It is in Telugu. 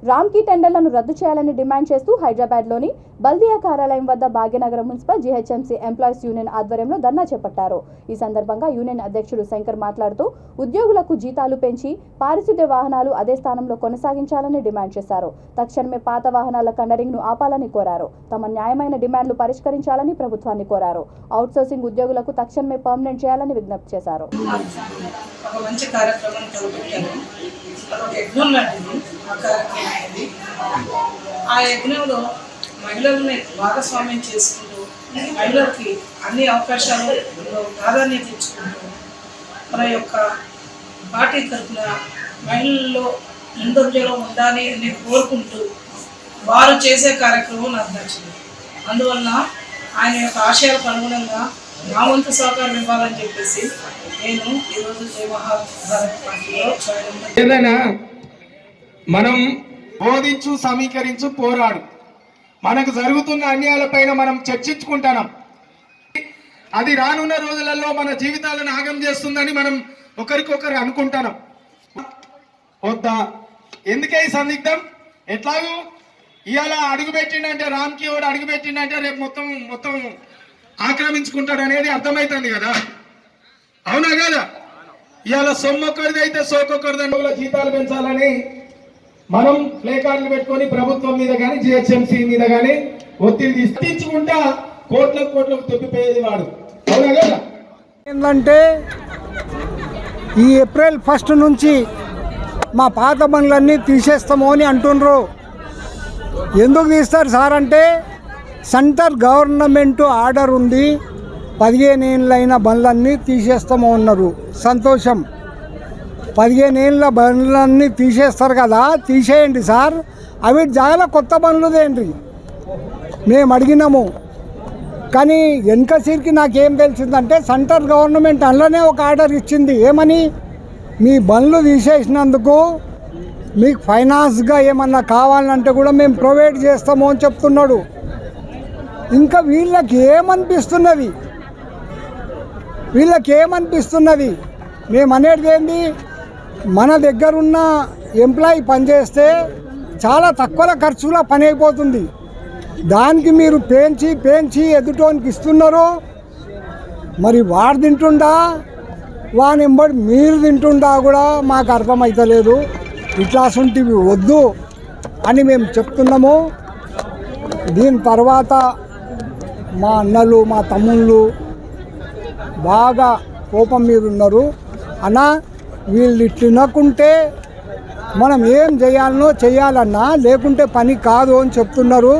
రామ్కీ టెండర్లను రద్దు చేయాలని డిమాండ్ చేస్తూ హైదరాబాద్లోని బల్దియా కార్యాలయం వద్ద Bhagyanagaram municipal GHMC employees union ఆధ్వర్యంలో ధర్నా చేపట్టారు. ఈ సందర్భంగా యూనియన్ అధ్యక్షుడు శంకర్ మాట్లాడుతూ ఉద్యోగులకు జీతాలు పెంచి పారిశుద్ధ్య వాహనాలు అదే స్థానంలో కొనసాగించాలని డిమాండ్ చేశారు. తక్షణమే పాత వాహనాల కండరింగ్ను ఆపాలని కోరారు. తమ న్యాయమైన డిమాండ్లు పరిష్కరించాలని ప్రభుత్వాన్ని కోరారు. అవుట్సోర్సింగ్ ఉద్యోగులకు తక్షణమే పర్మనెంట్ చేయాలని విజ్ఞప్తి చేశారు. ఆ యజ్ఞంలో మహిళల్ని భాగస్వామ్యం చేసుకుంటూ మహిళలకి అన్ని అవకాశాలు ప్రాధాన్యత ఇచ్చుకుంటూ మన యొక్క పార్టీ తరఫున మహిళల్లో ముందంజలో ఉండాలి అని కోరుకుంటూ వారు చేసే కార్యక్రమం నాకు నచ్చింది. అందువల్ల ఆయన యొక్క ఆశయాలకు అనుగుణంగా నా వంతు సహకారం ఇవ్వాలని చెప్పేసి నేను ఈరోజు జై మహాభారత్ పార్టీలో ఏదైనా మనం బోధించు, సమీకరించు, పోరాడు. మనకు జరుగుతున్న అన్యాయాలపైన మనం చర్చించుకుంటున్నాం. అది రానున్న రోజులలో మన జీవితాలను ఆగం చేస్తుందని మనం ఒకరికొకరు అనుకుంటున్నాం. వద్దా? ఎందుకే ఈ సందిగ్ధం? ఎట్లాగూ ఇవాళ అడుగుపెట్టిండంటే రామ్కి వాడు అడుగుపెట్టిండంటే రేపు మొత్తం ఆక్రమించుకుంటాడు అనేది అర్థమవుతుంది కదా, అవునా కదా? ఇవాళ సొమ్మొక్కరిది అయితే సోకొక్కరిదని జీతాలు పెంచాలని మనం ప్లే కార్డులు పెట్టుకొని ప్రభుత్వం మీద కానీ జిహెచ్ఎంసీ మీద కానీ ఒత్తిడి తీసుకుంటా కోట్లకు తొప్పిపోయేది వాడు, అవునా కదా? ఏంటంటే ఈ ఏప్రిల్ 1 నుంచి మా పాత బండ్లన్నీ తీసేస్తాము అని అంటుండ్రు. ఎందుకు తీస్తారు సార్ అంటే సెంటర్ గవర్నమెంట్ ఆర్డర్ ఉంది, 15 ఏళ్ళైన బండ్లన్నీ తీసేస్తాము అన్నారు. సంతోషం, 15 ఏళ్ళ బండ్లన్నీ తీసేస్తారు కదా, తీసేయండి సార్. అవి చాలా కొత్త బండ్లు తేండి మేము అడిగినాము. కానీ వెనక సీరికి నాకేం తెలిసిందంటే సెంట్రల్ గవర్నమెంట్ అందులోనే ఒక ఆర్డర్ ఇచ్చింది. ఏమని? మీ బండ్లు తీసేసినందుకు మీకు ఫైనాన్స్గా ఏమన్నా కావాలంటే కూడా మేము ప్రొవైడ్ చేస్తాము అని చెప్తున్నాడు. ఇంకా వీళ్ళకి ఏమనిపిస్తున్నది? మేము అనేది ఏంటి? మన దగ్గరున్న ఎంప్లాయీ పనిచేస్తే చాలా తక్కువ ఖర్చులో పని అయిపోతుంది. దానికి మీరు పెంచి ఎదుటోనికి ఇస్తున్నారు. మరి వాడు తింటుండా, వాని ఎంబడి మీరు తింటుండా కూడా మాకు అర్థమవుతలేదు. ఇట్లాంటివి వద్దు అని మేము చెప్తున్నాము. దీని తర్వాత మా అన్నలు, మా తమ్ముళ్ళు బాగా కోపం మీద ఉన్నారు. అన్నా, వీళ్ళు తినకుంటే మనం ఏం చేయాలనో చేయాలన్నా, లేకుంటే పని కాదు అని చెప్తున్నారు.